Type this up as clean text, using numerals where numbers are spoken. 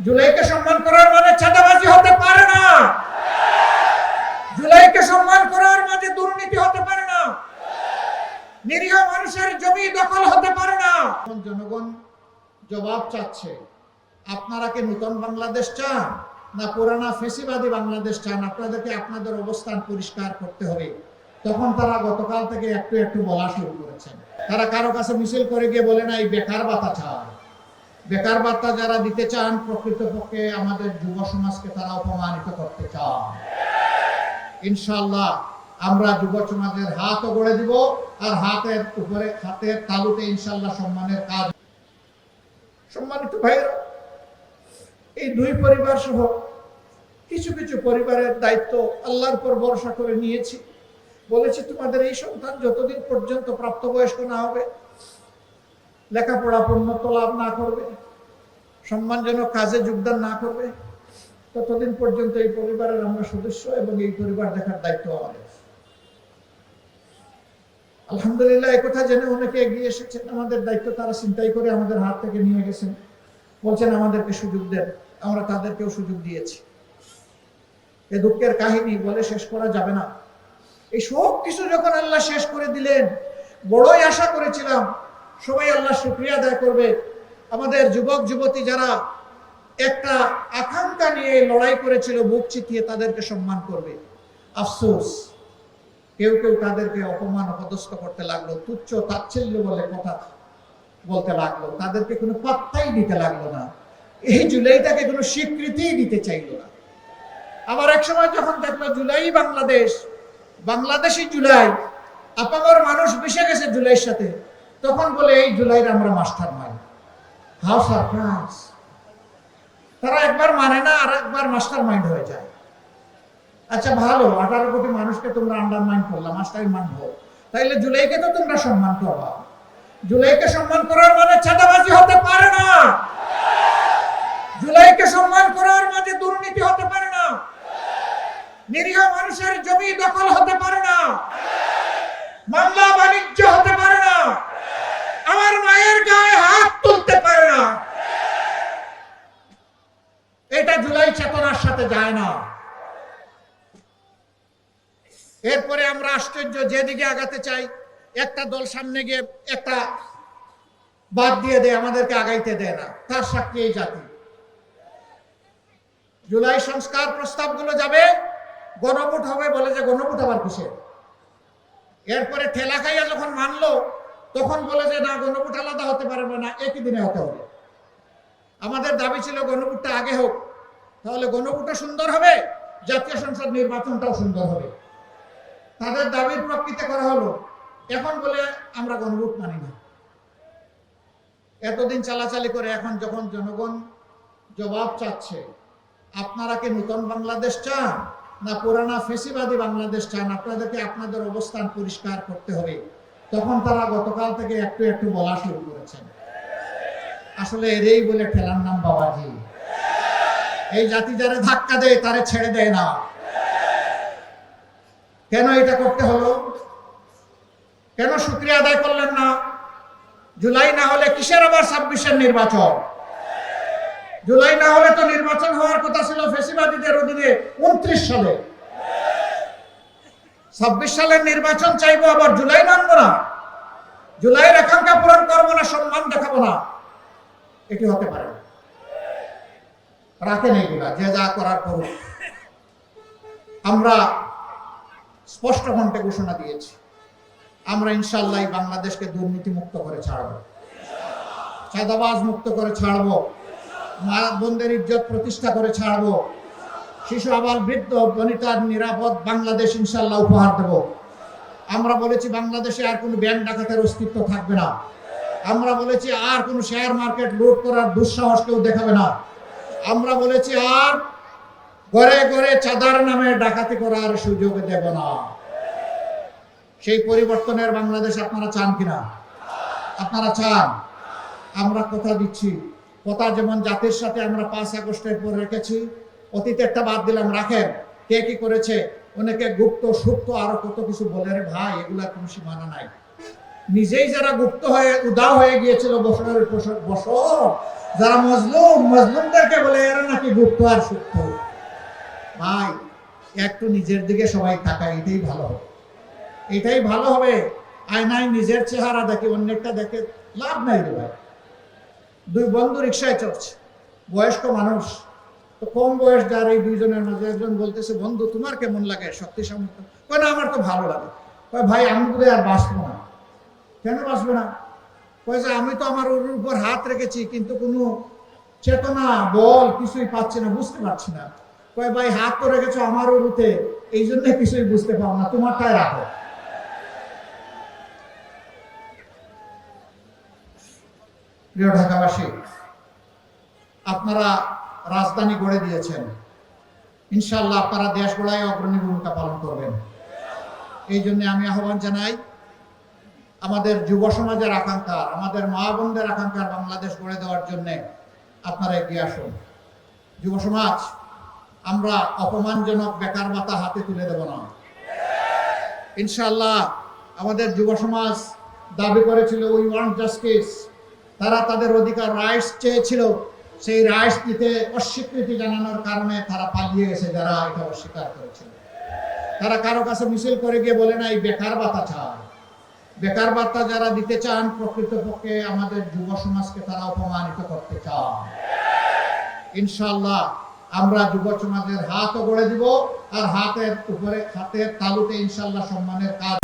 জুলাইকে সম্মান করার মানে চাঁদাবাজি হতে পারে না। জুলাইকে সম্মান করার মানে দুর্নীতি হতে পারে না। নিরীহ মানুষের জমি দখল হতে পারে না। জনগণ জবাব চাচ্ছে, আপনারা কি নতুন বাংলাদেশ চান না পুরানা ফেসিবাদী বাংলাদেশ চান? আপনাদেরকে আপনাদের অবস্থান পরিষ্কার করতে হবে। তখন তারা গতকাল থেকে একটু একটু বলা শুরু করেছেন। তারা কারো কাছে মিছিল করে গিয়ে বলে না এই বেকার ভাতা চান। বেকার ভাতা যারা দিতে চান প্রকৃতপক্ষে আমাদের যুব সমাজকে তারা অপমানিত করতে চান। ইনশাআল্লাহ আমরা যুব সমাজের হাতও গড়ে দিব, আর হাতের উপরে হাতের তালুতে ইনশাআল্লাহ সম্মানের কাজ। সম্মানিত ভাইরা, এই দুই পরিবার সহ কিছু কিছু পরিবারের দায়িত্ব আল্লাহর উপর ভরসা করে নিয়েছি। বলেছি তোমাদের এই সন্তান যতদিন পর্যন্ত প্রাপ্তবয়স্ক না হবে, লেখাপড়া পূর্ণত লাভ না করবে, সম্মানজনক কাজে যোগদান না করবে, ততদিন পর্যন্ত এই পরিবারের আমরা সদস্য এবং এই পরিবার দেখার দায়িত্ব আমাদের। আলহামদুলিল্লাহ এই কথা জেনে অনেকে এগিয়ে এসেছেন। আমাদের দায়িত্ব তারা চিন্তাই করে আমাদের হাত থেকে নিয়ে গেছেন, বলছেন আমাদেরকে সুযোগ দেন। আমরা তাদেরকেও সুযোগ দিয়েছি। এ দুঃখের কাহিনী বলে শেষ করা যাবে না। এই সব কিছু যখন আল্লাহ শেষ করে দিলেন, বড়ই আশা করেছিলাম সবাই আল্লাহ শুকরিয়া আদায় করবে। আমাদের যুবক যুবতী যারা একটা আকাঙ্ক্ষা নিয়ে লড়াই করেছিল, বুক চিতিয়ে তাদেরকে সম্মান করবে। আফসোস কেউ কেউ তাদেরকে অপমান অপদস্থ করতে লাগলো, তুচ্ছ তাচ্ছিল্য বলে কথা বলতে লাগলো, তাদেরকে কোনো পাত্তাই দিতে লাগলো না। এই জুলাইটাকে কোনো স্বীকৃতিই দিতে চাইলো না। আবার এক সময় যখন দেখলো জুলাই বাংলাদেশ, বাংলাদেশি জুলাই, আপামর মানুষ মিশে গেছে জুলাইয়ের সাথে, তখন বলে এই জুলাইয়ের আমরা মাস্টার মাইন্ড। How surprise! তারা একবার মানে না, আর একবার মাস্টার মাইন্ড হয়ে যায়। আচ্ছা ভালো, 18 কোটি মানুষকে তোমরা আন্ডারমাইন্ড করলাম, মাস্টার মাইন্ড হো, তাইলে জুলাইকে তো তোমরা সম্মান করবা। জুলাইকে সম্মান করার মানে চাঁদাবাজি হতে পারে না। জুলাইকে সম্মান করার মানে দুর্নীতি হতে পারে না। নিরীহ মানুষের জমি দখল হতে পারে না। মামলা বাণিজ্য হতে পারে না। আমার মায়ের গায়ে হাত তুলতে পারে না। এটা জুলাই চেতনার সাথে যায় না। এরপরে আমরা আশ্চর্য, যেদিকে আগাতে চাই একটা দল সামনে গিয়ে একটা বাদ দিয়ে দেয়, আমাদেরকে আগাইতে দেয় না। তার সাক্ষী এই জাতি। জুলাই সংস্কার প্রস্তাবগুলো যাবে, গণভোট হবে, বলে যে গণভোট আবার কিসের? এরপরে ঠেলা খাইয়া যখন মানলো, তখন বলে যে না, গণভোট আলাদা হতে পারবে না, একই দিনে হতে হবে। আমাদের দাবি ছিল গণভোটটা আগে হোক, তাহলে গণভোটও সুন্দর হবে, জাতীয় সংসদ নির্বাচনটাও সুন্দর হবে। তাদের দাবির প্রেক্ষিতে করা হলো। এখন বলে আমরা গণভোট মানি না। এতদিন চালাচালি করে এখন যখন জনগণ জবাব চাচ্ছে, আপনারা কি নতুন বাংলাদেশ চান না পুরানা ফেসিবাদী বাংলাদেশ চান? আপনাদেরকে আপনাদের অবস্থান পরিষ্কার করতে হবে। তখন তারা গতকাল থেকে একটু একটু বলা শুরু করেছেন। আসলে এরই বলে ঠেলার নাম বাবাজি। এই জাতি যারা ধাক্কা দেয় তারে ছেড়ে দেয় না। কেন এটা করতে হলো? কেন শুকরিয়া আদায় করলেন না? জুলাই না হলে কিসের আবার 26-এর নির্বাচন? জুলাই না হলে তো নির্বাচন হওয়ার কথা ছিল ফেসিবাদীদের অধীনে 29 সালে। 26 সালের নির্বাচন চাইবো, আবার জুলাই মানবো না? জুলাইয়ের আকাঙ্ক্ষা পূরণ করবো না, সম্মান দেখাবো না? এটি হতে পারে না। রাখেন এগুলা, যে যা করার করুন। আমরা স্পষ্ট কণ্ঠে ঘোষণা দিয়েছি, আমরা ইনশাআল্লাহ বাংলাদেশকে দুর্নীতি মুক্ত করে ছাড়বো, চাঁদাবাজ মুক্ত করে ছাড়বো, মা বোনদের ইজ্জত প্রতিষ্ঠা করে ছাড়বো, শিশু আবাল বৃদ্ধ বনিতার নিরাপদ বাংলাদেশ ইনশাআল্লাহ উপহার দেব। আমরা বলেছি বাংলাদেশে আর কোনো ব্যাংক ডাকাতের অস্তিত্ব থাকবে না। আমরা বলেছি আর কোনো শেয়ার মার্কেট লুট করার দুঃসাহস কেউ দেখাবে না। আমরা বলেছি আর ঘরে ঘরে চাঁদার নামে ডাকাতি করার সুযোগ দেব না। সেই পরিবর্তনের বাংলাদেশ আপনারা চান কিনা? আপনারা চান? আমরা কথা দিচ্ছি, কথা যেমন জাতির সাথে আমরা 5 আগস্টের পর রেখেছি, অতীতেরটা বাদ দিলাম, রাখেন। কে কি করেছে, অনেকে গুপ্ত সুপ্ত আরো কত কিছু বলে, রে ভাই এগুলার কোনো সীমানা নাই। নিজেই যারা গুপ্ত হয়ে উদা হয়ে গিয়েছিল বছরের বছর, যারা মজলুমদেরকে বলে এরা গুপ্ত আর সুপ্ত। ভাই একটু নিজের দিকে সবাই তাকায়, এটাই ভালো হবে, এটাই ভালো হবে। আয়নায় নিজের চেহারা দেখে অন্যটা দেখে লাভ নাই রে ভাই। দুই বন্ধু রিক্সায় চড়ছে, বয়স্ক মানুষ, তো কম বয়স যার এই দুইজনের মাঝে একজন বলতেছে, বন্ধু তোমার কেমন লাগে শক্তি সামর্থ্য? কয় না আমার তো ভালো লাগে। কয় ভাই আমি বোধহয় আর বাঁচবো না। কেন বাঁচবো না? কয় যে আমি তো আমার ওর উপর হাত রেখেছি কিন্তু কোনো চেতনা বল কিছুই পাচ্ছি না, বুঝতে পারছি না। কয় ভাই হাত তো রেখেছো আমার উরুতে, এই জন্য কিছুই বুঝতে পারো না, তোমারটাই রাখো। প্রিয় ঢাকাবাসী, আপনারা রাজধানী গড়ে দিয়েছেন, ইনশাআল্লাহ আপনারা দেশ গড়ায় অগ্রণী ভূমিকা পালন করবেন। এই জন্য আমি আহ্বান জানাই, আমাদের যুব সমাজের আকাঙ্ক্ষা, আমাদের মা বোনদের আকাঙ্ক্ষা বাংলাদেশ গড়ে দেওয়ার জন্য আপনারা এগিয়ে আসুন। যুব সমাজ, আমরা অপমানজনক বেকার ভাতা হাতে তুলে দেব না। ইনশাআল্লাহ আমাদের যুব সমাজ দাবি করেছিল উই ওয়ান্ট জাস্টিস, তারা তাদের অধিকার রাইটস চেয়েছিল, সেই রাইটস দিতে অস্বীকৃতি জানানোর কারণে তারা পালিয়ে গেছে। যারা এটা অস্বীকার করেছিল, তারা কারো কাছে মিছিল করে গিয়ে বলে না এই বেকার ভাতা চায়। বেকার ভাতা যারা দিতে চান, প্রকৃতপক্ষে আমাদের যুব সমাজকে তারা অপমানিত করতে চান। ইনশাআল্লাহ আমরা যুব সমাজের হাতও গড়ে দিব, আর হাতের উপরে, হাতের তালুতে ইনশাআল্লাহ সম্মানের কাজ।